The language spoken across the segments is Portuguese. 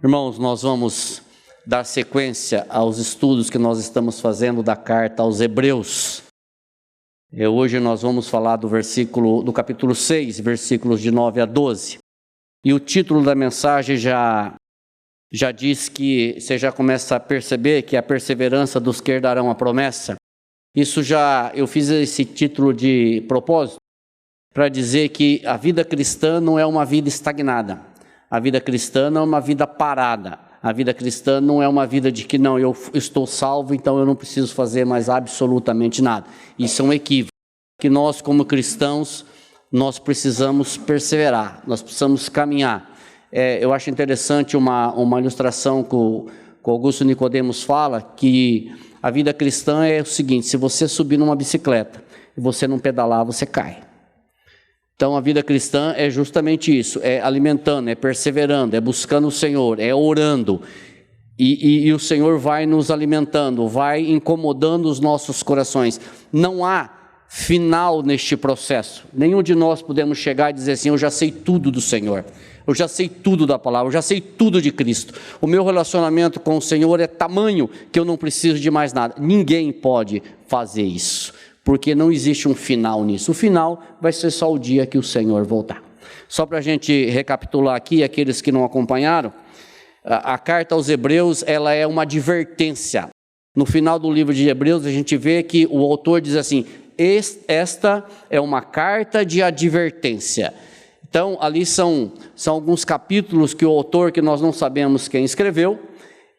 Irmãos, nós vamos dar sequência aos estudos que nós estamos fazendo da carta aos Hebreus. Hoje nós vamos falar do capítulo 6, versículos de 9 a 12. E o título da mensagem já diz que você já começa a perceber que é a perseverança dos que herdarão a promessa. Eu fiz esse título de propósito para dizer que a vida cristã não é uma vida estagnada. A vida cristã não é uma vida parada. A vida cristã não é uma vida de que não, eu estou salvo, então eu não preciso fazer mais absolutamente nada. Isso é um equívoco. Que nós, como cristãos, nós precisamos perseverar, nós precisamos caminhar. Eu acho interessante uma ilustração que o Augusto Nicodemos fala, que a vida cristã é o seguinte: se você subir numa bicicleta e você não pedalar, você cai. Então a vida cristã é justamente isso, é alimentando, é perseverando, é buscando o Senhor, é orando, e o Senhor vai nos alimentando, vai incomodando os nossos corações. Não há final neste processo. Nenhum de nós podemos chegar e dizer assim: eu já sei tudo do Senhor, eu já sei tudo da palavra, eu já sei tudo de Cristo, o meu relacionamento com o Senhor é tamanho que eu não preciso de mais nada. Ninguém pode fazer isso, porque não existe um final nisso. O final vai ser só o dia que o Senhor voltar. Só para a gente recapitular aqui, aqueles que não acompanharam, a carta aos Hebreus, ela é uma advertência. No final do livro de Hebreus, a gente vê que o autor diz assim: esta é uma carta de advertência. Então, ali são alguns capítulos que o autor, que nós não sabemos quem escreveu,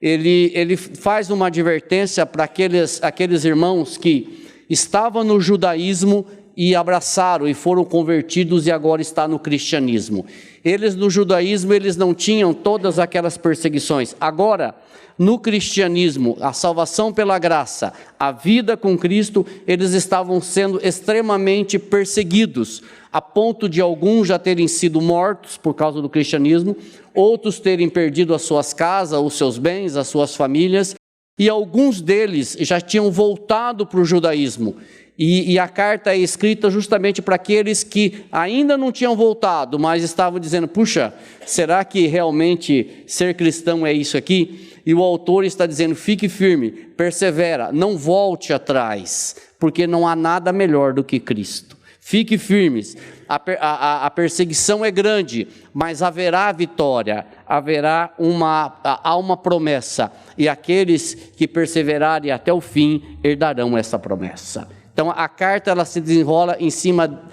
ele faz uma advertência para aqueles irmãos que estavam no judaísmo e abraçaram e foram convertidos e agora está no cristianismo. Eles no judaísmo, eles não tinham todas aquelas perseguições. Agora, no cristianismo, a salvação pela graça, a vida com Cristo, eles estavam sendo extremamente perseguidos, a ponto de alguns já terem sido mortos por causa do cristianismo, outros terem perdido as suas casas, os seus bens, as suas famílias, e alguns deles já tinham voltado para o judaísmo. E a carta é escrita justamente para aqueles que ainda não tinham voltado, mas estavam dizendo: puxa, será que realmente ser cristão é isso aqui? E o autor está dizendo: fique firme, persevera, não volte atrás, porque não há nada melhor do que Cristo. Fique firmes, a perseguição é grande, mas haverá vitória, há uma promessa, e aqueles que perseverarem até o fim herdarão essa promessa. Então a carta ela se desenrola em cima,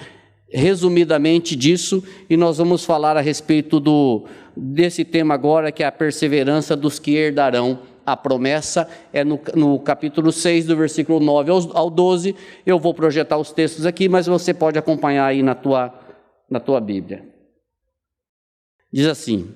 resumidamente, disso, e nós vamos falar a respeito desse tema agora, que é a perseverança dos que herdarão a promessa. É no capítulo 6, do versículo 9 ao 12, eu vou projetar os textos aqui, mas você pode acompanhar aí na tua Bíblia. Diz assim: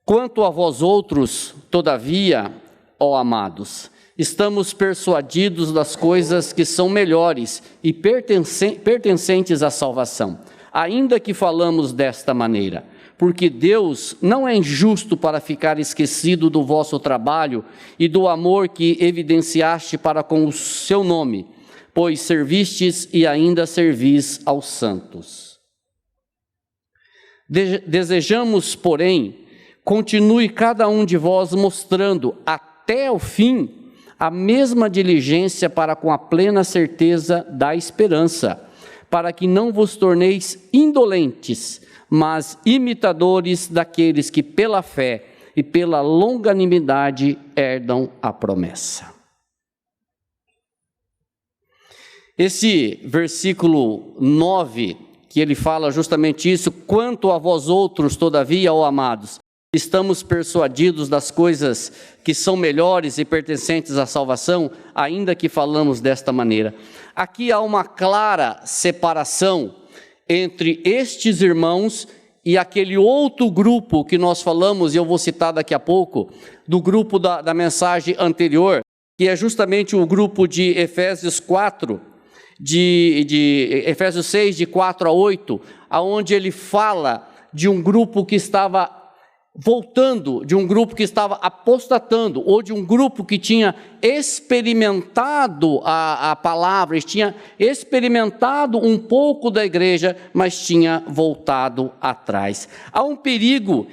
quanto a vós outros, todavia, ó amados, estamos persuadidos das coisas que são melhores e pertencentes à salvação, ainda que falamos desta maneira, porque Deus não é injusto para ficar esquecido do vosso trabalho e do amor que evidenciaste para com o seu nome, pois servistes e ainda servis aos santos. Desejamos, porém, continue cada um de vós mostrando até o fim a mesma diligência para com a plena certeza da esperança, para que não vos torneis indolentes, mas imitadores daqueles que pela fé e pela longanimidade herdam a promessa. Esse versículo 9, que ele fala justamente isso: quanto a vós outros, todavia, ó amados, estamos persuadidos das coisas que são melhores e pertencentes à salvação, ainda que falamos desta maneira. Aqui há uma clara separação entre estes irmãos e aquele outro grupo que nós falamos, e eu vou citar daqui a pouco, do grupo da mensagem anterior, que é justamente o grupo de Efésios 4, de Efésios 6, de 4 a 8, aonde ele fala de um grupo que estava voltando, de um grupo que estava apostatando, ou de um grupo que tinha experimentado a palavra, tinha experimentado um pouco da igreja, mas tinha voltado atrás. Há um perigo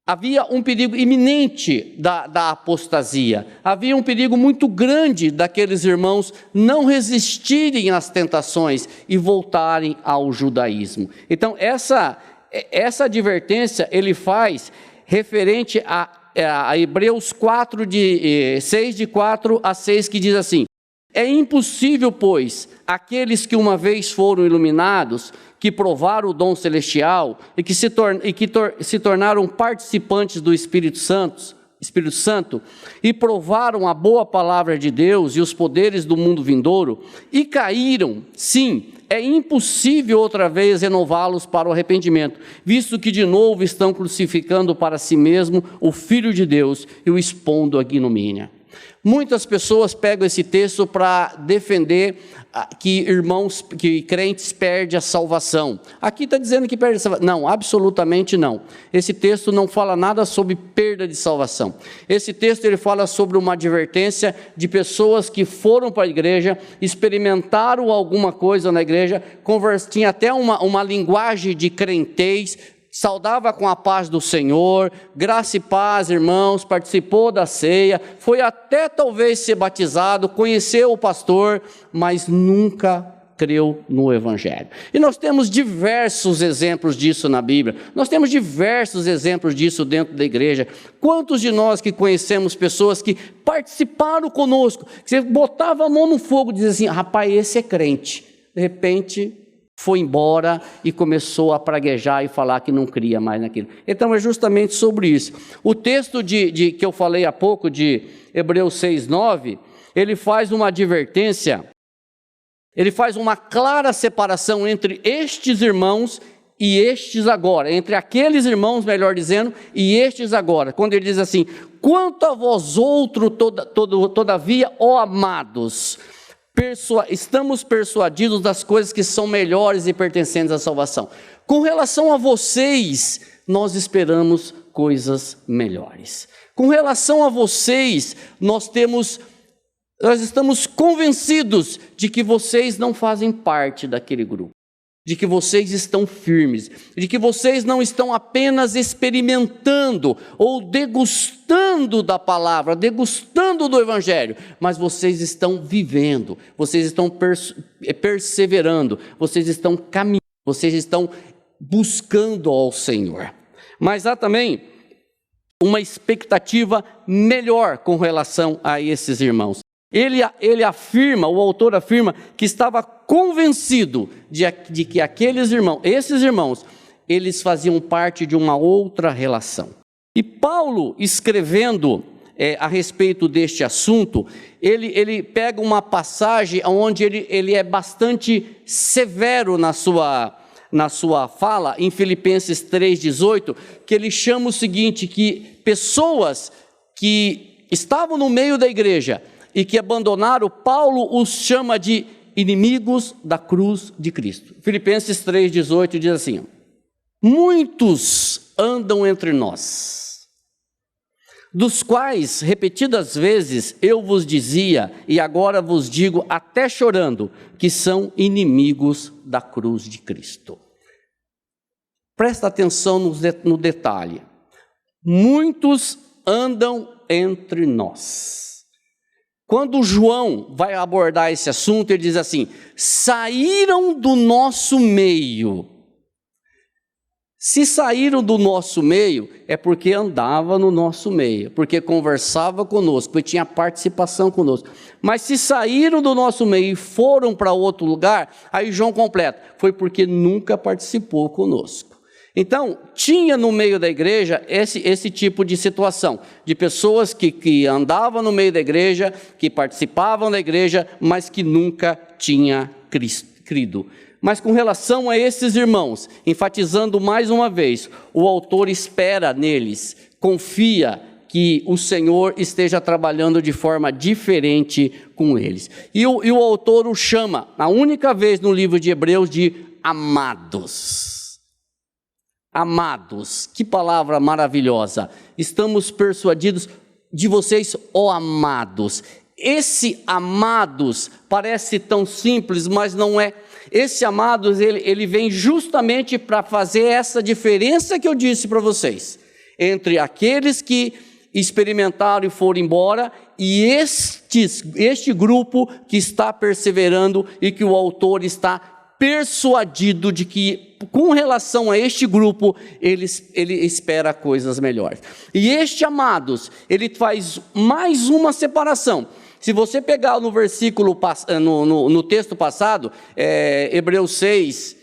havia um perigo iminente da apostasia, havia um perigo muito grande daqueles irmãos não resistirem às tentações e voltarem ao judaísmo. Então, essa advertência ele faz referente a Hebreus 4, 6, de 4 a 6, que diz assim: é impossível, pois, aqueles que uma vez foram iluminados, que provaram o dom celestial e que se tornaram participantes do Espírito Santo e provaram a boa palavra de Deus e os poderes do mundo vindouro e caíram, sim, é impossível outra vez renová-los para o arrependimento, visto que de novo estão crucificando para si mesmo o Filho de Deus e o expondo à ignomínia. Muitas pessoas pegam esse texto para defender que crentes perdem a salvação. Aqui está dizendo que perde a salvação. Não, absolutamente não. Esse texto não fala nada sobre perda de salvação. Esse texto ele fala sobre uma advertência de pessoas que foram para a igreja, experimentaram alguma coisa na igreja, tinha até uma linguagem de crentez, saudava com a paz do Senhor, graça e paz, irmãos, participou da ceia, foi até talvez ser batizado, conheceu o pastor, mas nunca creu no Evangelho. E nós temos diversos exemplos disso na Bíblia, nós temos diversos exemplos disso dentro da igreja. Quantos de nós que conhecemos pessoas que participaram conosco, que você botava a mão no fogo e dizia assim: rapaz, esse é crente, de repente foi embora e começou a praguejar e falar que não cria mais naquilo. Então é justamente sobre isso. O texto que eu falei há pouco, de Hebreus 6:9, ele faz uma advertência, ele faz uma clara separação entre estes irmãos e estes agora, entre aqueles irmãos, melhor dizendo, e estes agora, quando ele diz assim: quanto a vós outros, todavia, ó amados, estamos persuadidos das coisas que são melhores e pertencentes à salvação. Com relação a vocês, nós esperamos coisas melhores. Com relação a vocês, nós estamos convencidos de que vocês não fazem parte daquele grupo, de que vocês estão firmes, de que vocês não estão apenas experimentando ou degustando da palavra, degustando do Evangelho, mas vocês estão vivendo, vocês estão perseverando, vocês estão caminhando, vocês estão buscando ao Senhor. Mas há também uma expectativa melhor com relação a esses irmãos. Ele afirma, o autor afirma, que estava convencido de que esses irmãos, eles faziam parte de uma outra relação. E Paulo, escrevendo a respeito deste assunto, ele pega uma passagem onde ele é bastante severo na sua fala, em Filipenses 3,18, que ele chama o seguinte, que pessoas que estavam no meio da igreja e que abandonaram, Paulo os chama de inimigos da cruz de Cristo. Filipenses 3,18 diz assim: muitos andam entre nós, dos quais repetidas vezes eu vos dizia, e agora vos digo até chorando, que são inimigos da cruz de Cristo. Presta atenção no detalhe: muitos andam entre nós. Quando João vai abordar esse assunto, ele diz assim: saíram do nosso meio. Se saíram do nosso meio, é porque andava no nosso meio, porque conversava conosco, porque tinha participação conosco. Mas se saíram do nosso meio e foram para outro lugar, aí João completa: foi porque nunca participou conosco. Então, tinha no meio da igreja esse tipo de situação, de pessoas que andavam no meio da igreja, que participavam da igreja, mas que nunca tinha crido. Mas com relação a esses irmãos, enfatizando mais uma vez, o autor espera neles, confia que o Senhor esteja trabalhando de forma diferente com eles. E o autor o chama, a única vez no livro de Hebreus, de amados. Amados, que palavra maravilhosa. Estamos persuadidos de vocês, ó amados. Esse amados parece tão simples, mas não é. Esse amados, ele vem justamente para fazer essa diferença que eu disse para vocês, entre aqueles que experimentaram e foram embora e este grupo que está perseverando e que o autor está persuadido de que, com relação a este grupo, ele espera coisas melhores. E este, amados, ele faz mais uma separação. Se você pegar no versículo, no texto passado, Hebreus 6,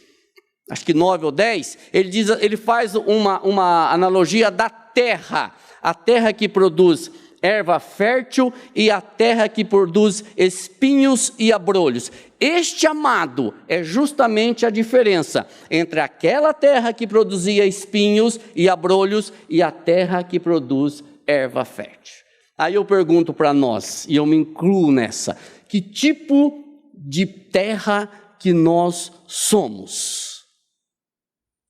acho que 9 ou 10, ele faz uma analogia da terra. A terra que produz erva fértil e a terra que produz espinhos e abrolhos. Este, amado, é justamente a diferença entre aquela terra que produzia espinhos e abrolhos e a terra que produz erva fértil. Aí eu pergunto para nós, e eu me incluo nessa, que tipo de terra que nós somos?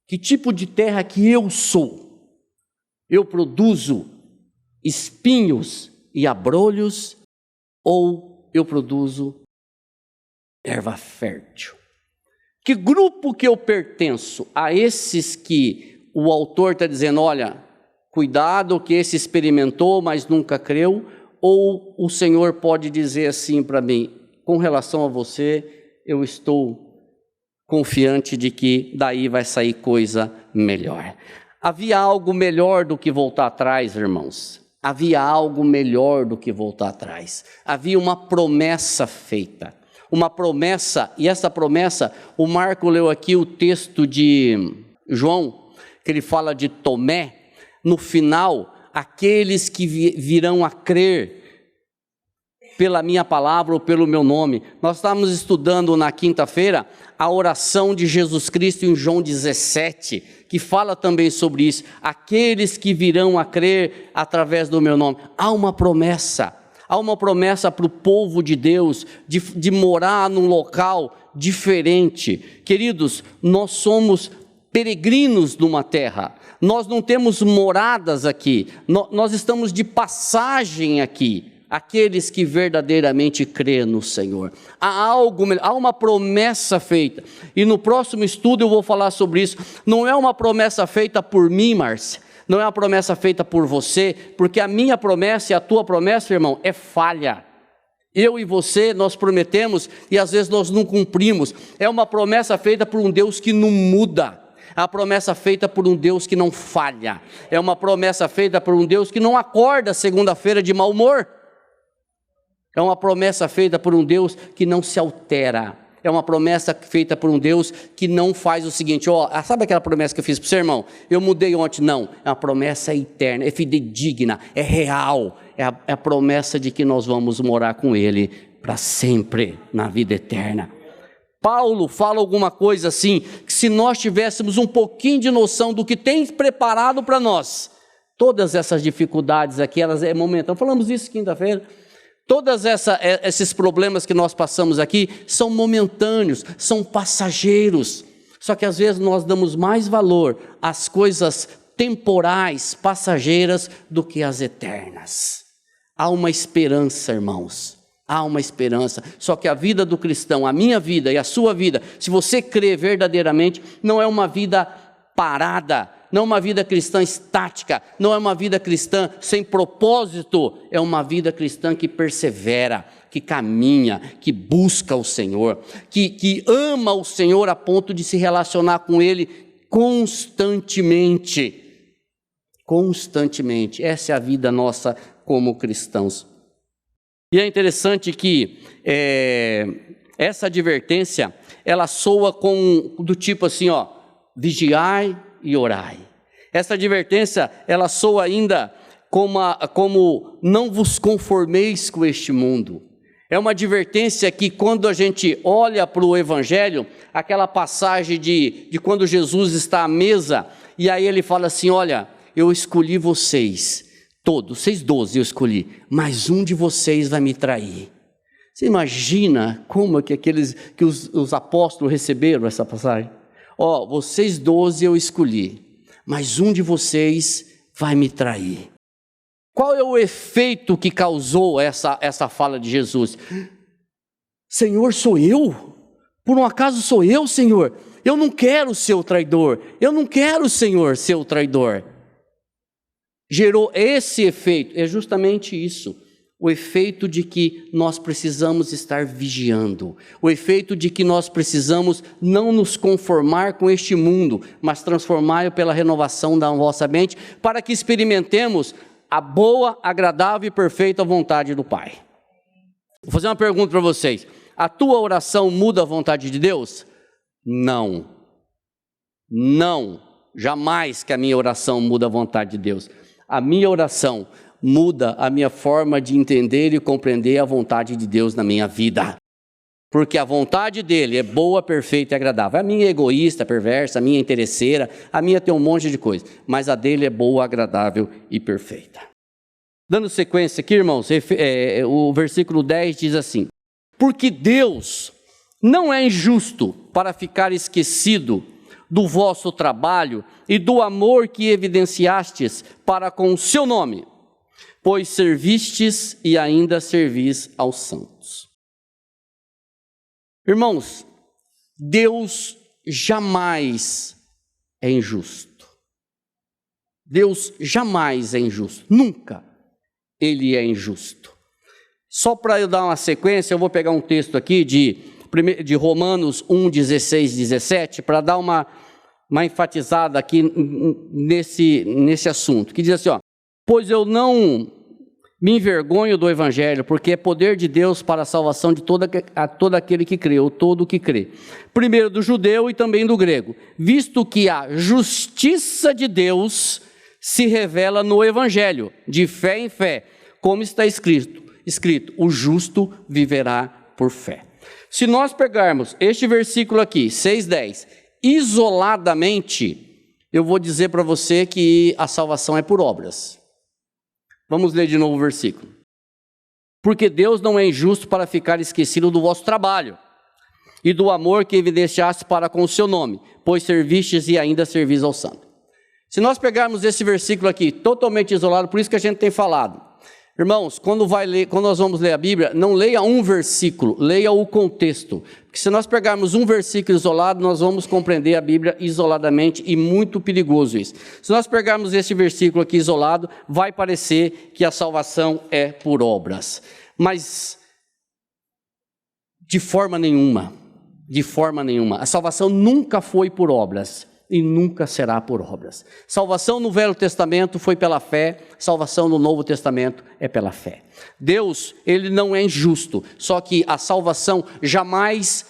Que tipo de terra que eu sou? Eu produzo espinhos e abrolhos ou eu produzo erva fértil? Que grupo que eu pertenço? A esses que o autor está dizendo, olha, cuidado que esse experimentou, mas nunca creu? Ou o Senhor pode dizer assim para mim, com relação a você, eu estou confiante de que daí vai sair coisa melhor. Havia algo melhor do que voltar atrás, irmãos. Havia algo melhor do que voltar atrás. Havia uma promessa feita. Uma promessa, e essa promessa, o Marco leu aqui o texto de João, que ele fala de Tomé. No final, aqueles que virão a crer pela minha palavra ou pelo meu nome. Nós estávamos estudando na quinta-feira a oração de Jesus Cristo em João 17, que fala também sobre isso. Aqueles que virão a crer através do meu nome. Há uma promessa para o povo de Deus, de morar num local diferente. Queridos, nós somos peregrinos numa terra. Nós não temos moradas aqui. Nós estamos de passagem aqui. Aqueles que verdadeiramente crêem no Senhor. Há uma promessa feita, e no próximo estudo eu vou falar sobre isso. Não é uma promessa feita por mim, Márcia, não é uma promessa feita por você, porque a minha promessa e a tua promessa, irmão, é falha. Eu e você, nós prometemos e às vezes nós não cumprimos. É uma promessa feita por um Deus que não muda. É uma promessa feita por um Deus que não falha. É uma promessa feita por um Deus que não acorda segunda-feira de mau humor. É uma promessa feita por um Deus que não se altera. É uma promessa feita por um Deus que não faz o seguinte, sabe aquela promessa que eu fiz para o seu irmão? Eu mudei ontem. Não, é uma promessa eterna, é fidedigna, é real. É a promessa de que nós vamos morar com Ele para sempre, na vida eterna. Paulo fala alguma coisa assim, que se nós tivéssemos um pouquinho de noção do que tem preparado para nós, todas essas dificuldades aqui, elas é momentâneo. Falamos isso quinta-feira. Todos esses problemas que nós passamos aqui são momentâneos, são passageiros. Só que às vezes nós damos mais valor às coisas temporais, passageiras, do que às eternas. Há uma esperança, irmãos. Há uma esperança. Só que a vida do cristão, a minha vida e a sua vida, se você crê verdadeiramente, não é uma vida parada, não é uma vida cristã estática, não é uma vida cristã sem propósito, é uma vida cristã que persevera, que caminha, que busca o Senhor, que ama o Senhor a ponto de se relacionar com Ele constantemente. Constantemente, essa é a vida nossa como cristãos. E é interessante que essa advertência, ela soa do tipo assim, vigiai e orai. Essa advertência, ela soa ainda como não vos conformeis com este mundo. É uma advertência que quando a gente olha para o Evangelho, aquela passagem de quando Jesus está à mesa, e aí ele fala assim, olha, eu escolhi vocês, todos, vocês 12 eu escolhi, mas um de vocês vai me trair. Você imagina como que os apóstolos receberam essa passagem? Vocês 12 eu escolhi, mas um de vocês vai me trair. Qual é o efeito que causou essa fala de Jesus? Senhor, sou eu? Por um acaso sou eu, Senhor? Eu não quero ser o traidor. Eu não quero, Senhor, ser o traidor. gerou esse efeito? É justamente isso. O efeito de que nós precisamos estar vigiando. O efeito de que nós precisamos não nos conformar com este mundo, mas transformá-lo pela renovação da nossa mente, para que experimentemos a boa, agradável e perfeita vontade do Pai. Vou fazer uma pergunta para vocês. A tua oração muda a vontade de Deus? Não. Não. Jamais que a minha oração muda a vontade de Deus. A minha oração muda a minha forma de entender e compreender a vontade de Deus na minha vida. Porque a vontade dele é boa, perfeita e agradável. A minha é egoísta, perversa, a minha é interesseira, a minha tem um monte de coisa. Mas a dele é boa, agradável e perfeita. Dando sequência aqui, irmãos, o versículo 10 diz assim: porque Deus não é injusto para ficar esquecido do vosso trabalho e do amor que evidenciastes para com o seu nome, pois servistes e ainda servis aos santos. Irmãos, Deus jamais é injusto. Deus jamais é injusto, nunca ele é injusto. Só para eu dar uma sequência, eu vou pegar um texto aqui de Romanos 1, 16, 17, para dar uma enfatizada aqui nesse assunto, que diz assim, ó: pois eu não me envergonho do Evangelho, porque é poder de Deus para a salvação de todo aquele que crê, ou todo o que crê. Primeiro do judeu e também do grego, visto que a justiça de Deus se revela no Evangelho, de fé em fé, como está escrito, o justo viverá por fé. Se nós pegarmos este versículo aqui, 6:10, isoladamente, eu vou dizer para você que a salvação é por obras. Vamos ler de novo o versículo. Porque Deus não é injusto para ficar esquecido do vosso trabalho e do amor que evidenciaste para com o seu nome, pois servistes e ainda servis ao santo. Se nós pegarmos esse versículo aqui, totalmente isolado, por isso que a gente tem falado. Irmãos, quando nós vamos ler a Bíblia, não leia um versículo, leia o contexto. Porque se nós pegarmos um versículo isolado, nós vamos compreender a Bíblia isoladamente, e muito perigoso isso. Se nós pegarmos esse versículo aqui isolado, vai parecer que a salvação é por obras. Mas, de forma nenhuma, a salvação nunca foi por obras. E nunca será por obras. Salvação no Velho Testamento foi pela fé, salvação no Novo Testamento é pela fé. Deus, ele não é injusto, só que a salvação jamais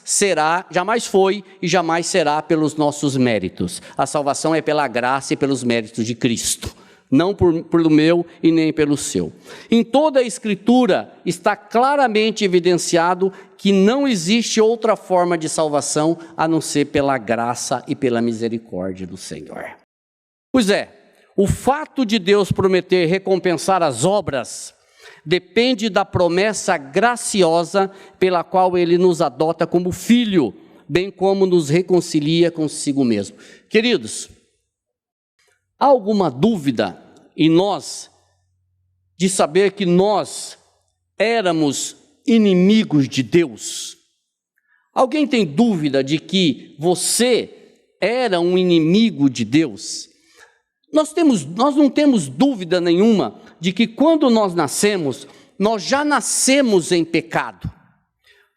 foi e jamais será pelos nossos méritos. A salvação é pela graça e pelos méritos de Cristo, não pelo meu e nem pelo seu. Em toda a Escritura está claramente evidenciado que não existe outra forma de salvação a não ser pela graça e pela misericórdia do Senhor. Pois é, o fato de Deus prometer recompensar as obras depende da promessa graciosa pela qual Ele nos adota como filho, bem como nos reconcilia consigo mesmo. Queridos, há alguma dúvida em nós de saber que nós éramos inimigos de Deus? Alguém tem dúvida de que você era um inimigo de Deus? Nós não temos dúvida nenhuma de que quando nós nascemos, nós já nascemos em pecado.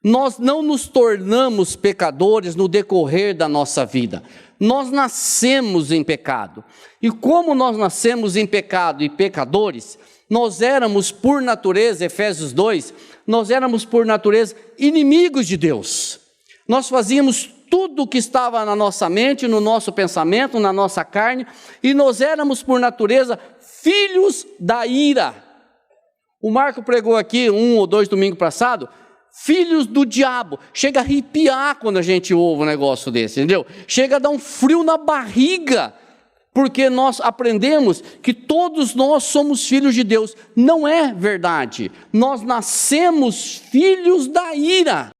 Nós não nos tornamos pecadores no decorrer da nossa vida. Nós nascemos em pecado. E como nós nascemos em pecado e pecadores, nós éramos por natureza, Efésios 2, nós éramos por natureza inimigos de Deus. Nós fazíamos tudo o que estava na nossa mente, no nosso pensamento, na nossa carne, e nós éramos por natureza filhos da ira. O Marco pregou aqui 1 ou 2 domingos passados, filhos do diabo. Chega a arrepiar quando a gente ouve um negócio desse, entendeu? Chega a dar um frio na barriga, porque nós aprendemos que todos nós somos filhos de Deus. Não é verdade. Nós nascemos filhos da ira.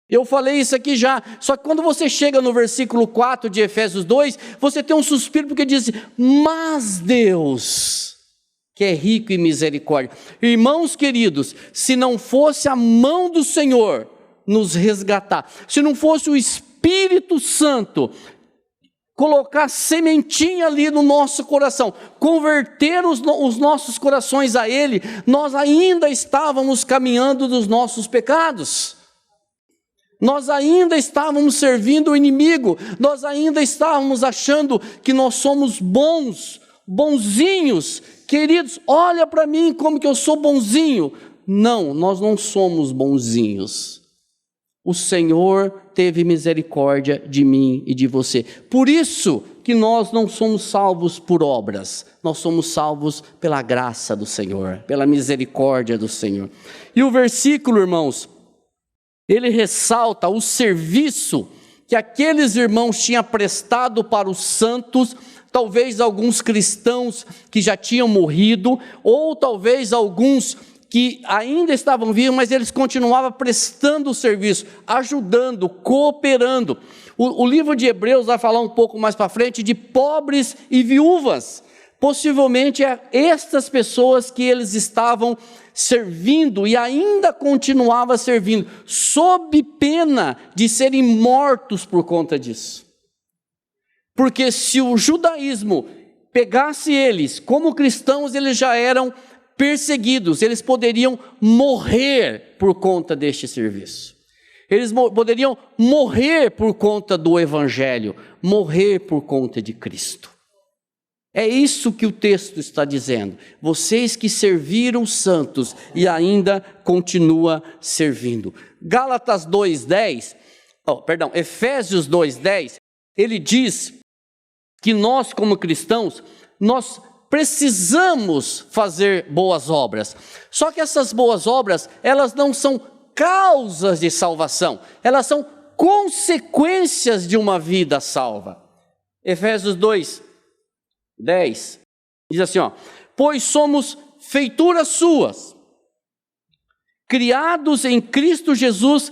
Eu falei isso aqui já, só que quando você chega no versículo 4 de Efésios 2, você tem um suspiro, porque diz: mas Deus, que é rico em misericórdia. Irmãos queridos, se não fosse a mão do Senhor nos resgatar, se não fosse o Espírito Santo colocar sementinha ali no nosso coração, converter os nossos corações a Ele, nós ainda estávamos caminhando dos nossos pecados. Nós ainda estávamos servindo o inimigo, nós ainda estávamos achando que nós somos bonzinhos. Queridos, olha para mim como que eu sou bonzinho. Não, nós não somos bonzinhos. O Senhor teve misericórdia de mim e de você. Por isso que nós não somos salvos por obras, nós somos salvos pela graça do Senhor, pela misericórdia do Senhor. E o versículo, irmãos, ele ressalta o serviço que aqueles irmãos tinham prestado para os santos, talvez alguns cristãos que já tinham morrido, ou talvez alguns que ainda estavam vivos, mas eles continuavam prestando o serviço, ajudando, cooperando. O livro de Hebreus vai falar um pouco mais para frente de pobres e viúvas. Possivelmente é estas pessoas que eles estavam servindo e ainda continuava servindo, sob pena de serem mortos por conta disso. Porque se o judaísmo pegasse eles como cristãos, eles já eram perseguidos, eles poderiam morrer por conta deste serviço. Eles poderiam morrer por conta do evangelho, morrer por conta de Cristo. É isso que o texto está dizendo. Vocês que serviram os santos e ainda continua servindo. Gálatas 2:10, Efésios 2:10, ele diz que nós como cristãos, nós precisamos fazer boas obras. Só que essas boas obras, elas não são causas de salvação, elas são consequências de uma vida salva. Efésios 2:10 diz assim, pois somos feituras suas, criados em Cristo Jesus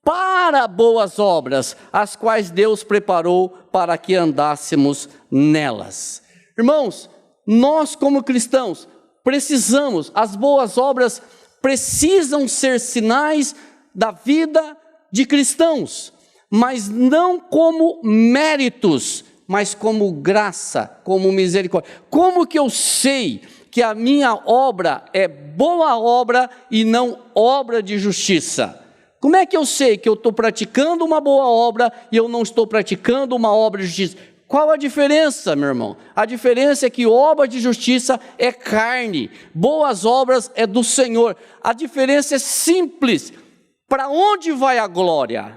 para boas obras, as quais Deus preparou para que andássemos nelas. Irmãos, nós como cristãos precisamos, as boas obras precisam ser sinais da vida de cristãos, mas não como méritos, mas como graça, como misericórdia. Como que eu sei que a minha obra é boa obra e não obra de justiça? Como é que eu sei que eu estou praticando uma boa obra e eu não estou praticando uma obra de justiça? Qual a diferença, meu irmão? A diferença é que obra de justiça é carne, boas obras é do Senhor. A diferença é simples. Para onde vai a glória?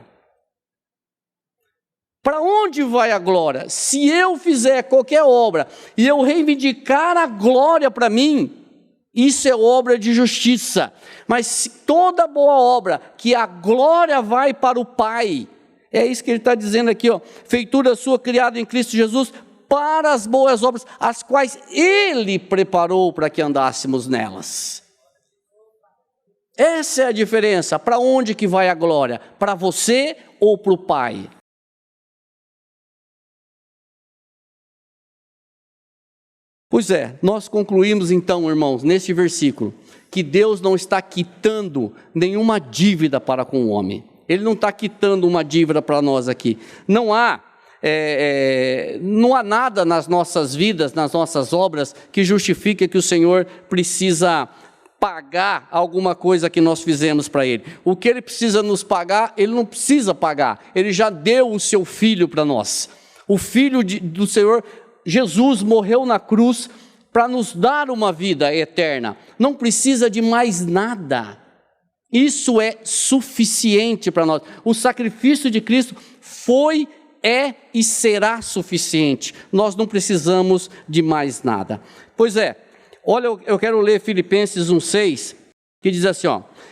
Para onde vai a glória? Se eu fizer qualquer obra e eu reivindicar a glória para mim, isso é obra de justiça. Mas se toda boa obra, que a glória vai para o Pai, é isso que ele está dizendo aqui, feitura sua criada em Cristo Jesus, para as boas obras, as quais Ele preparou para que andássemos nelas. Essa é a diferença. Para onde que vai a glória? Para você ou para o Pai? Pois é, nós concluímos então, irmãos, neste versículo, que Deus não está quitando nenhuma dívida para com o homem. Ele não está quitando uma dívida para nós aqui. Não há nada nas nossas vidas, nas nossas obras, que justifique que o Senhor precisa pagar alguma coisa que nós fizemos para Ele. O que Ele precisa nos pagar, Ele não precisa pagar. Ele já deu o seu Filho para nós. O Filho do Senhor Jesus morreu na cruz para nos dar uma vida eterna. Não precisa de mais nada. Isso é suficiente para nós. O sacrifício de Cristo foi, é e será suficiente. Nós não precisamos de mais nada. Pois é, olha, eu quero ler Filipenses 1:6, que diz assim,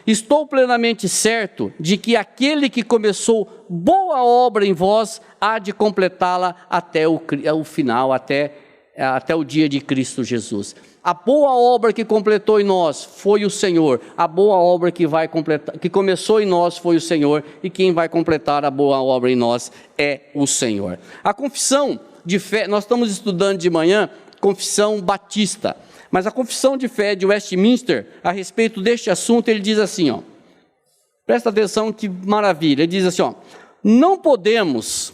estou plenamente certo de que aquele que começou boa obra em vós, há de completá-la até o final, até o dia de Cristo Jesus. A boa obra que completou em nós foi o Senhor. A boa obra que começou em nós foi o Senhor. E quem vai completar a boa obra em nós é o Senhor. A confissão de fé, nós estamos estudando de manhã, confissão batista. Mas a confissão de fé de Westminster, a respeito deste assunto, ele diz assim, presta atenção que maravilha, ele diz assim, não podemos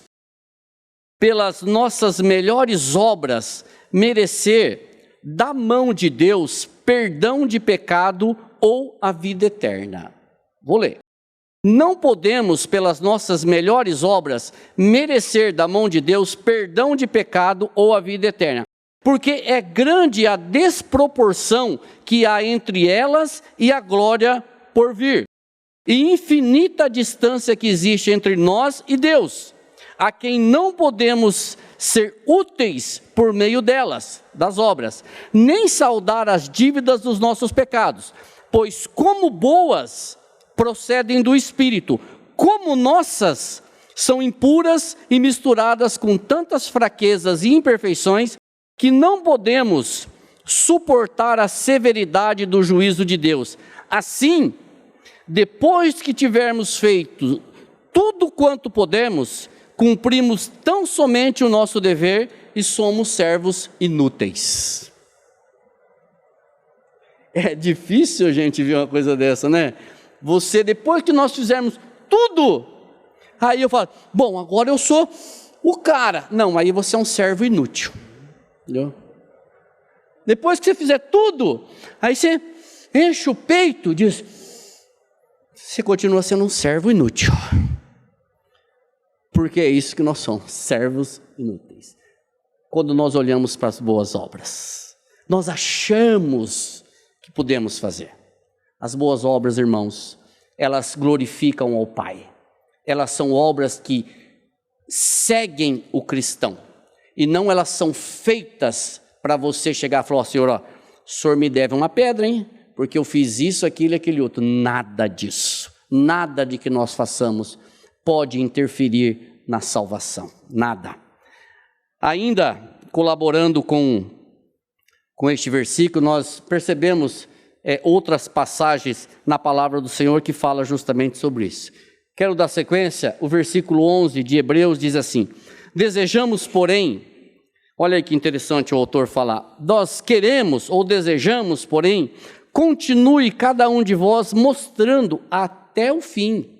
pelas nossas melhores obras, merecer da mão de Deus perdão de pecado ou a vida eterna. Vou ler. Não podemos, pelas nossas melhores obras, merecer da mão de Deus perdão de pecado ou a vida eterna, porque é grande a desproporção que há entre elas e a glória por vir, e infinita a distância que existe entre nós e Deus, a quem não podemos ser úteis por meio delas, das obras, nem saldar as dívidas dos nossos pecados, pois como boas procedem do Espírito, como nossas são impuras e misturadas com tantas fraquezas e imperfeições, que não podemos suportar a severidade do juízo de Deus. Assim, depois que tivermos feito tudo quanto podemos, cumprimos tão somente o nosso dever e somos servos inúteis. É difícil a gente ver uma coisa dessa, né? Você, depois que nós fizermos tudo, aí eu falo, bom, agora eu sou o cara. Não, aí você é um servo inútil. Entendeu? Depois que você fizer tudo, aí você enche o peito e diz, você continua sendo um servo inútil. Porque é isso que nós somos, servos inúteis. Quando nós olhamos para as boas obras, nós achamos que podemos fazer. As boas obras, irmãos, elas glorificam ao Pai. Elas são obras que seguem o cristão. E não elas são feitas para você chegar e falar, Senhor, ó, o Senhor me deve uma pedra, hein? Porque eu fiz isso, aquilo e aquele outro. Nada disso. Nada de que nós façamos pode interferir na salvação. Nada. Ainda colaborando com este versículo, nós percebemos outras passagens na palavra do Senhor que fala justamente sobre isso. Quero dar sequência, o versículo 11 de Hebreus diz assim, desejamos, porém, olha aí que interessante o autor falar, nós queremos ou desejamos, porém, continue cada um de vós mostrando até o fim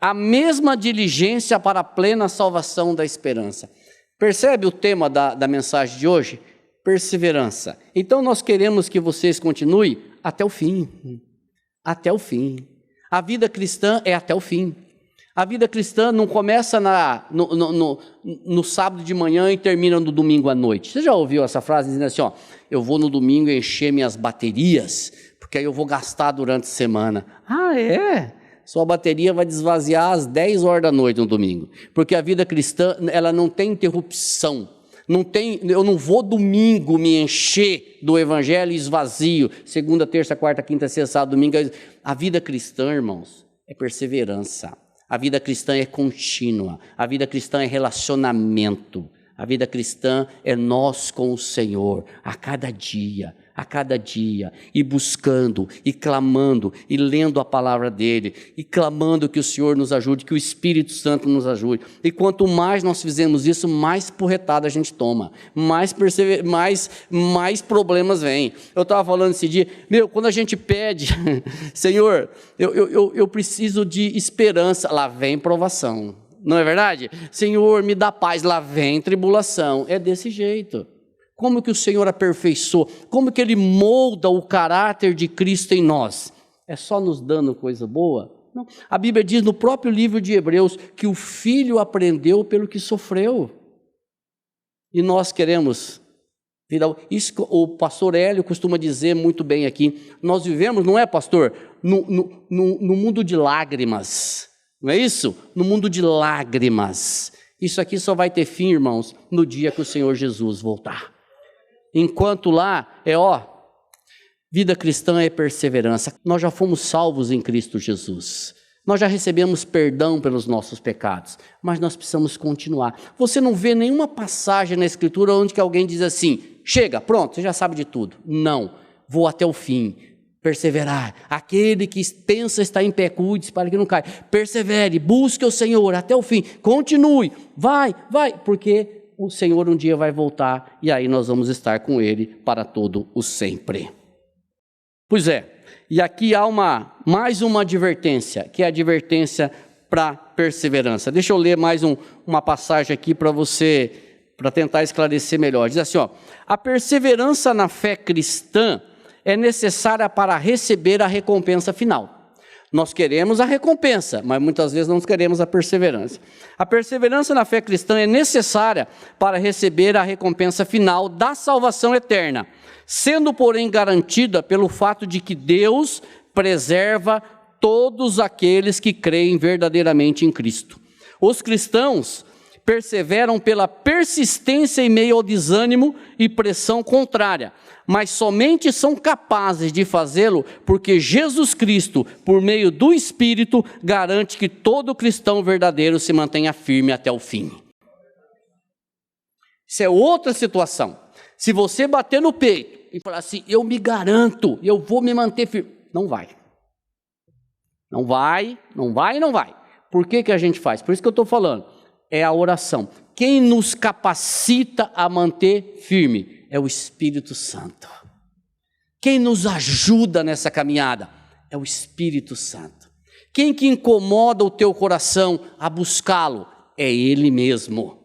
a mesma diligência para a plena salvação da esperança. Percebe o tema da mensagem de hoje? Perseverança. Então nós queremos que vocês continuem até o fim. Até o fim. A vida cristã é até o fim. A vida cristã não começa no sábado de manhã e termina no domingo à noite. Você já ouviu essa frase dizendo assim, ó, eu vou no domingo encher minhas baterias, porque aí eu vou gastar durante a semana. Ah, é? Sua bateria vai desvaziar às 10 horas da noite no domingo. Porque a vida cristã, ela não tem interrupção. Eu não vou domingo me encher do evangelho e esvazio. Segunda, terça, quarta, quinta, sexta, sábado, domingo. A vida cristã, irmãos, é perseverança. A vida cristã é contínua. A vida cristã é relacionamento. A vida cristã é nós com o Senhor, a cada dia, e buscando, e clamando, e lendo a palavra dEle, e clamando que o Senhor nos ajude, que o Espírito Santo nos ajude. E quanto mais nós fizemos isso, mais porretada a gente toma, mais problemas vêm. Eu estava falando esse dia, quando a gente pede, Senhor, eu preciso de esperança, lá vem provação. Não é verdade? Senhor, me dá paz, lá vem tribulação. É desse jeito. Como que o Senhor aperfeiçoou? Como que Ele molda o caráter de Cristo em nós? É só nos dando coisa boa? Não. A Bíblia diz no próprio livro de Hebreus que o Filho aprendeu pelo que sofreu. E nós queremos... Isso o pastor Hélio costuma dizer muito bem aqui. Nós vivemos, não é, pastor? No mundo de lágrimas. Não é isso? No mundo de lágrimas. Isso aqui só vai ter fim, irmãos, no dia que o Senhor Jesus voltar. Enquanto lá vida cristã é perseverança. Nós já fomos salvos em Cristo Jesus. Nós já recebemos perdão pelos nossos pecados, mas nós precisamos continuar. Você não vê nenhuma passagem na Escritura onde que alguém diz assim, chega, pronto, você já sabe de tudo. Não, vou até o fim. Perseverar, aquele que pensa estar em pé, cuide para que não caia, persevere, busque o Senhor até o fim, continue, vai, porque o Senhor um dia vai voltar e aí nós vamos estar com Ele para todo o sempre. Pois é, e aqui há mais uma advertência, que é a advertência para perseverança. Deixa eu ler mais uma passagem aqui para tentar esclarecer melhor. Diz assim, ó: a perseverança na fé cristã é necessária para receber a recompensa final. Nós queremos a recompensa, mas muitas vezes não queremos a perseverança. A perseverança na fé cristã é necessária para receber a recompensa final da salvação eterna, sendo, porém, garantida pelo fato de que Deus preserva todos aqueles que creem verdadeiramente em Cristo. Os cristãos perseveram pela persistência em meio ao desânimo e pressão contrária, mas somente são capazes de fazê-lo porque Jesus Cristo, por meio do Espírito, garante que todo cristão verdadeiro se mantenha firme até o fim. Isso é outra situação. Se você bater no peito e falar assim, eu me garanto, eu vou me manter firme, não vai. Não vai, não vai, não vai. Por que a gente faz? Por isso que eu estou falando. É a oração. Quem nos capacita a manter firme é o Espírito Santo. Quem nos ajuda nessa caminhada é o Espírito Santo. Quem que incomoda o teu coração a buscá-lo é Ele mesmo.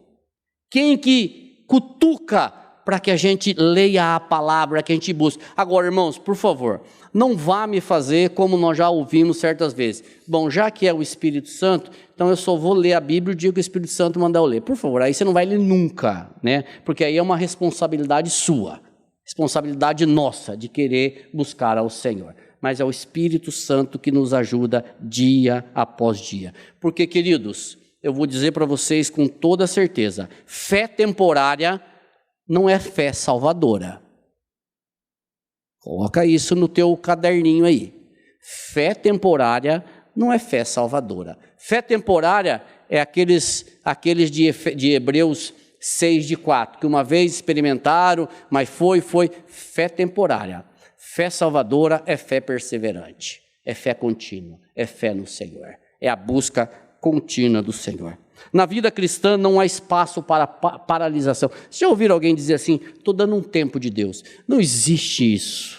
Quem que cutuca para que a gente leia a palavra, que a gente busque. Agora, irmãos, por favor, não vá me fazer como nós já ouvimos certas vezes. Bom, já que é o Espírito Santo, então eu só vou ler a Bíblia o dia que o Espírito Santo mandar eu ler. Por favor, aí você não vai ler nunca, né? Porque aí é uma responsabilidade sua, responsabilidade nossa de querer buscar ao Senhor. Mas é o Espírito Santo que nos ajuda dia após dia. Porque, queridos, eu vou dizer para vocês com toda certeza, fé temporária não é fé salvadora. Coloca isso no teu caderninho aí. Fé temporária não é fé salvadora. Fé temporária é aqueles de Hebreus 6:4, que uma vez experimentaram, mas foi fé temporária. Fé salvadora é fé perseverante, é fé contínua, é fé no Senhor, é a busca contínua do Senhor. Na vida cristã não há espaço para paralisação. Você já ouviram alguém dizer assim, estou dando um tempo de Deus? Não existe isso.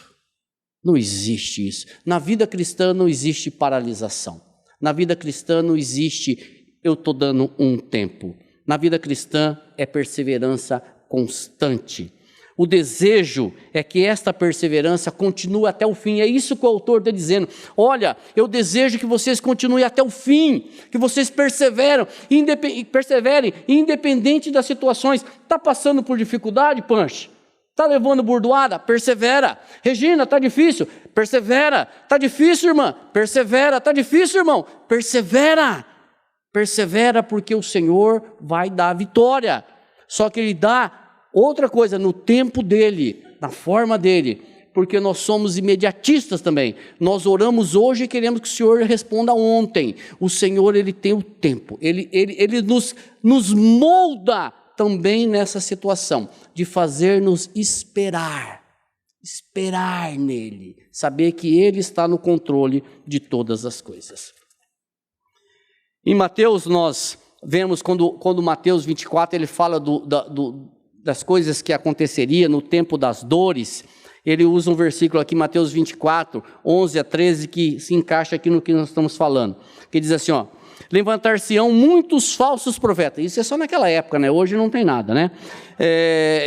Não existe isso. Na vida cristã não existe paralisação. Na vida cristã não existe, eu estou dando um tempo. Na vida cristã é perseverança constante. O desejo é que esta perseverança continue até o fim. É isso que o autor está dizendo. Olha, eu desejo que vocês continuem até o fim, que vocês perseverem, independente das situações. Está passando por dificuldade, Panche? Está levando burdoada? Persevera. Regina, está difícil? Persevera. Está difícil, irmã? Persevera. Está difícil, irmão? Persevera. Persevera, porque o Senhor vai dar a vitória. Só que Ele dá outra coisa, no tempo dEle, na forma dEle, porque nós somos imediatistas também. Nós oramos hoje e queremos que o Senhor responda ontem. O Senhor, Ele tem o tempo. Ele nos molda também nessa situação, de fazer-nos esperar nele, saber que Ele está no controle de todas as coisas. Em Mateus nós vemos, quando Mateus 24, ele fala das coisas que aconteceria no tempo das dores, ele usa um versículo aqui, Mateus 24, 11 a 13, que se encaixa aqui no que nós estamos falando, que diz assim, ó: levantar-se-ão muitos falsos profetas, isso é só naquela época, né? Hoje não tem nada, né?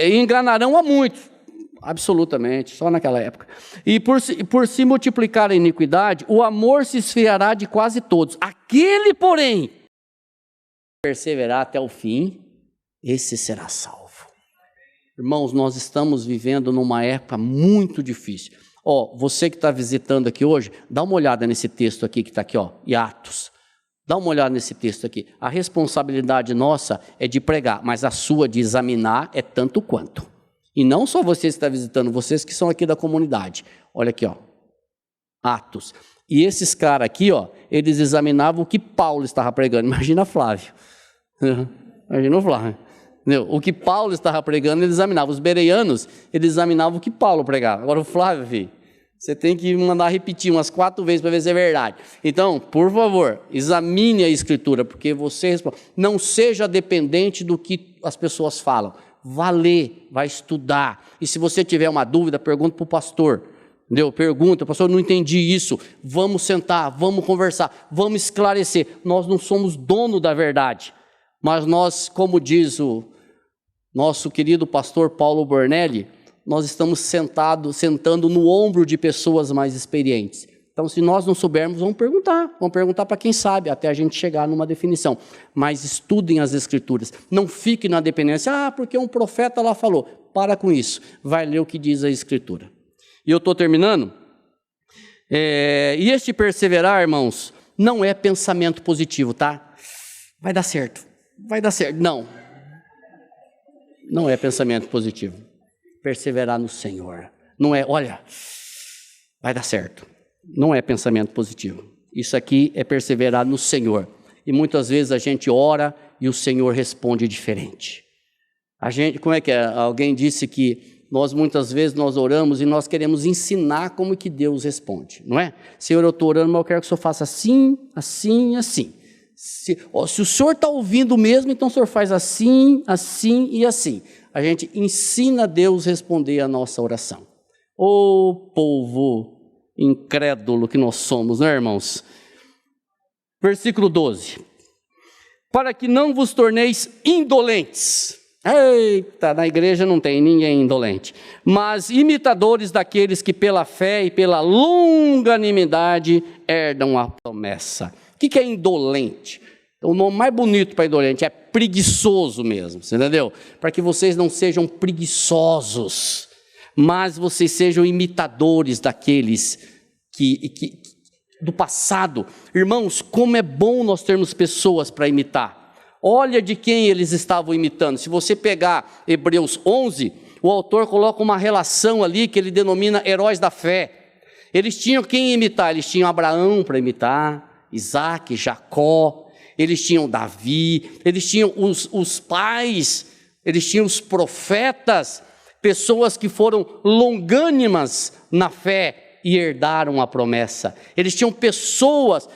Enganarão a muitos, absolutamente, só naquela época, e por se multiplicar a iniquidade, o amor se esfriará de quase todos, aquele, porém, perseverar até o fim, esse será salvo. Irmãos, nós estamos vivendo numa época muito difícil. Você que está visitando aqui hoje, dá uma olhada nesse texto aqui que está aqui, em Atos. Dá uma olhada nesse texto aqui. A responsabilidade nossa é de pregar, mas a sua de examinar é tanto quanto. E não só vocês que estão visitando, vocês que são aqui da comunidade. Olha aqui, Atos. E esses caras aqui, eles examinavam o que Paulo estava pregando. Imagina Flávio. Imagina o Flávio. O que Paulo estava pregando, ele examinava. Os bereanos, eles examinavam o que Paulo pregava. Agora o Flávio, filho, você tem que mandar repetir umas 4 vezes para ver se é verdade. Então, por favor, examine a Escritura, porque você não seja dependente do que as pessoas falam. Vá ler, vai estudar. E se você tiver uma dúvida, pergunte para o pastor. Entendeu? Pergunta, pastor, eu não entendi isso. Vamos sentar, vamos conversar, vamos esclarecer. Nós não somos dono da verdade, mas nós, como diz o nosso querido pastor Paulo Bornelli, nós estamos sentando no ombro de pessoas mais experientes. Então, se nós não soubermos, vamos perguntar para quem sabe, até a gente chegar numa definição. Mas estudem as Escrituras, não fique na dependência, porque um profeta lá falou. Para com isso, vai ler o que diz a Escritura. E eu estou terminando. E este perseverar, irmãos, não é pensamento positivo, tá? Vai dar certo. Não é pensamento positivo. Perseverar no Senhor. Não é, olha, vai dar certo. Não é pensamento positivo. Isso aqui é perseverar no Senhor. E muitas vezes a gente ora e o Senhor responde diferente. Como é que é? Alguém disse que muitas vezes nós oramos e nós queremos ensinar como que Deus responde, não é? Senhor, eu estou orando, mas eu quero que o Senhor faça assim, assim, assim. Se o Senhor está ouvindo mesmo, então o Senhor faz assim, assim e assim. A gente ensina Deus a responder a nossa oração. Ô povo incrédulo que nós somos, não é, irmãos? Versículo 12. Para que não vos torneis indolentes. Eita, na igreja não tem ninguém indolente. Mas imitadores daqueles que pela fé e pela longanimidade herdam a promessa. O que é indolente? O nome mais bonito para indolente é preguiçoso mesmo, você entendeu? Para que vocês não sejam preguiçosos, mas vocês sejam imitadores daqueles do passado. Irmãos, como é bom nós termos pessoas para imitar. Olha de quem eles estavam imitando. Se você pegar Hebreus 11, o autor coloca uma relação ali que ele denomina heróis da fé. Eles tinham quem imitar? Eles tinham Abraão para imitar, Isaac, Jacó, eles tinham Davi, eles tinham os pais, eles tinham os profetas, pessoas que foram longânimas na fé e herdaram a promessa. Eles tinham pessoas,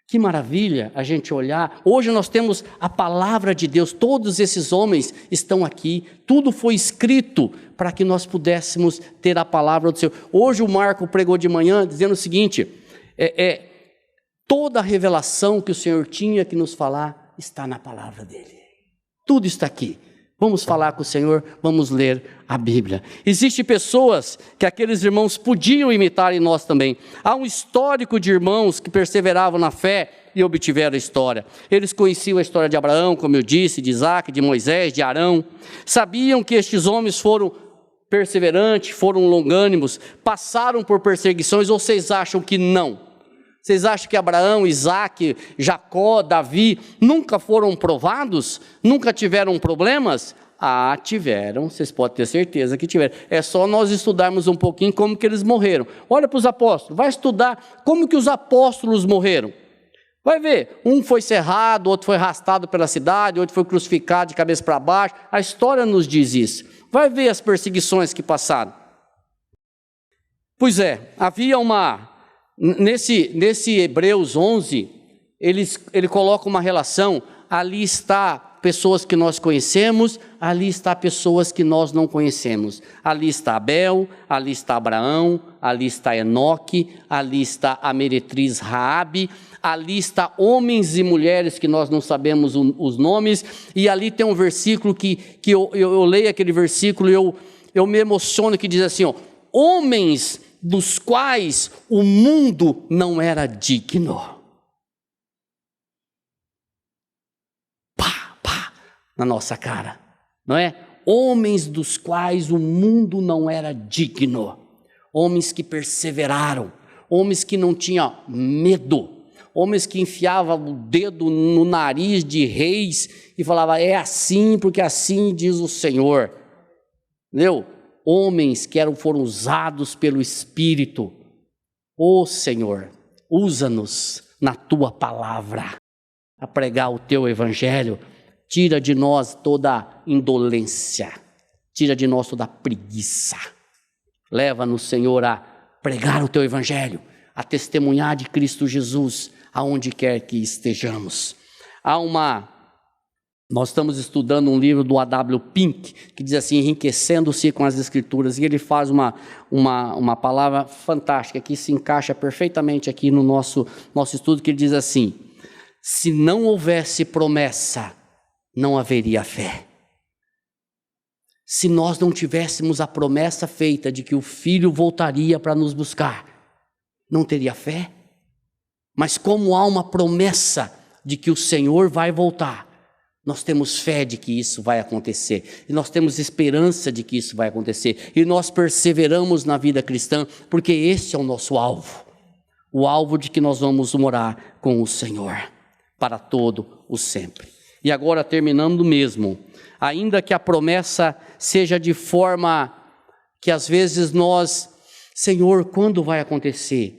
que maravilha a gente olhar. Hoje nós temos a palavra de Deus, todos esses homens estão aqui, tudo foi escrito para que nós pudéssemos ter a palavra do Senhor. Hoje o Marco pregou de manhã dizendo o seguinte, toda a revelação que o Senhor tinha que nos falar está na palavra dele. Tudo está aqui. Vamos falar com o Senhor, vamos ler a Bíblia. Existem pessoas que aqueles irmãos podiam imitar em nós também. Há um histórico de irmãos que perseveravam na fé e obtiveram a história. Eles conheciam a história de Abraão, como eu disse, de Isaac, de Moisés, de Arão. Sabiam que estes homens foram perseverantes, foram longânimos, passaram por perseguições, ou vocês acham que não? Vocês acham que Abraão, Isaac, Jacó, Davi nunca foram provados? Nunca tiveram problemas? Ah, tiveram, vocês podem ter certeza que tiveram. É só nós estudarmos um pouquinho como que eles morreram. Olha para os apóstolos, vai estudar como que os apóstolos morreram. Vai ver, um foi cerrado, outro foi arrastado pela cidade, outro foi crucificado de cabeça para baixo. A história nos diz isso. Vai ver as perseguições que passaram. Pois é, havia Nesse Hebreus 11, ele coloca uma relação, ali está pessoas que nós conhecemos, ali está pessoas que nós não conhecemos. Ali está Abel, ali está Abraão, ali está Enoque, ali está a meretriz Raabe, ali está homens e mulheres que nós não sabemos os nomes, e ali tem um versículo que eu leio aquele versículo e eu me emociono, que diz assim, homens dos quais o mundo não era digno. Pá, na nossa cara, não é? Homens dos quais o mundo não era digno. Homens que perseveraram, homens que não tinham medo, homens que enfiavam o dedo no nariz de reis e falavam, é assim porque assim diz o Senhor. Entendeu? Homens que foram usados pelo Espírito. Ó Senhor, usa-nos na Tua palavra, a pregar o Teu Evangelho. Tira de nós toda indolência, tira de nós toda preguiça. Leva-nos, Senhor, a pregar o Teu Evangelho, a testemunhar de Cristo Jesus, aonde quer que estejamos. Há uma Nós estamos estudando um livro do A.W. Pink, que diz assim, enriquecendo-se com as Escrituras, e ele faz uma palavra fantástica, que se encaixa perfeitamente aqui no nosso estudo, que ele diz assim, se não houvesse promessa, não haveria fé. Se nós não tivéssemos a promessa feita de que o Filho voltaria para nos buscar, não teria fé? Mas como há uma promessa de que o Senhor vai voltar, nós temos fé de que isso vai acontecer, e nós temos esperança de que isso vai acontecer, e nós perseveramos na vida cristã, porque esse é o nosso alvo, o alvo de que nós vamos morar com o Senhor, para todo o sempre. E agora terminando mesmo, ainda que a promessa seja de forma que às vezes nós, Senhor, quando vai acontecer?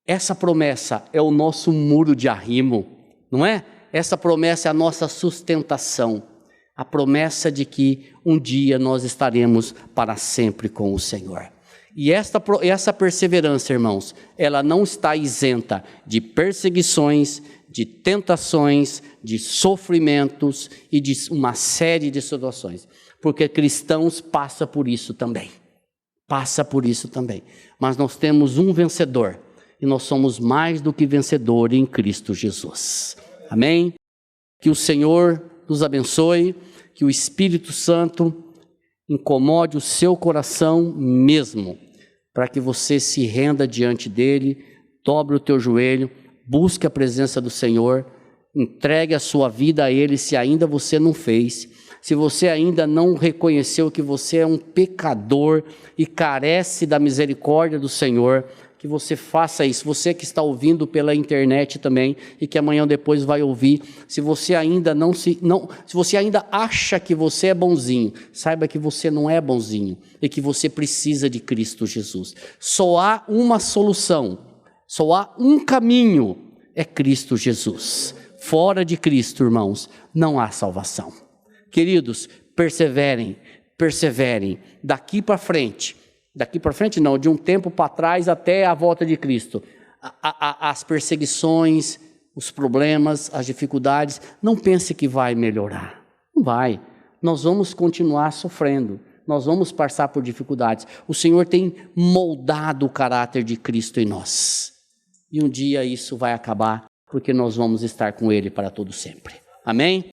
Essa promessa é o nosso muro de arrimo, não é? Essa promessa é a nossa sustentação, a promessa de que um dia nós estaremos para sempre com o Senhor. E essa perseverança, irmãos, ela não está isenta de perseguições, de tentações, de sofrimentos e de uma série de situações, porque cristãos passam por isso também, mas nós temos um vencedor, e nós somos mais do que vencedores em Cristo Jesus. Amém? Que o Senhor nos abençoe, que o Espírito Santo incomode o seu coração mesmo, para que você se renda diante dele, dobre o teu joelho, busque a presença do Senhor, entregue a sua vida a ele, se ainda você não fez, se você ainda não reconheceu que você é um pecador e carece da misericórdia do Senhor, que você faça isso. Você que está ouvindo pela internet também e que amanhã ou depois vai ouvir, se você ainda se você ainda acha que você é bonzinho, saiba que você não é bonzinho e que você precisa de Cristo Jesus. Só há uma solução, só há um caminho, é Cristo Jesus. Fora de Cristo, irmãos, não há salvação. Queridos, perseverem, daqui para frente não, de um tempo para trás até a volta de Cristo, as perseguições, os problemas, as dificuldades, não pense que vai melhorar, não vai, nós vamos continuar sofrendo, nós vamos passar por dificuldades, o Senhor tem moldado o caráter de Cristo em nós, e um dia isso vai acabar, porque nós vamos estar com Ele para todo sempre, amém?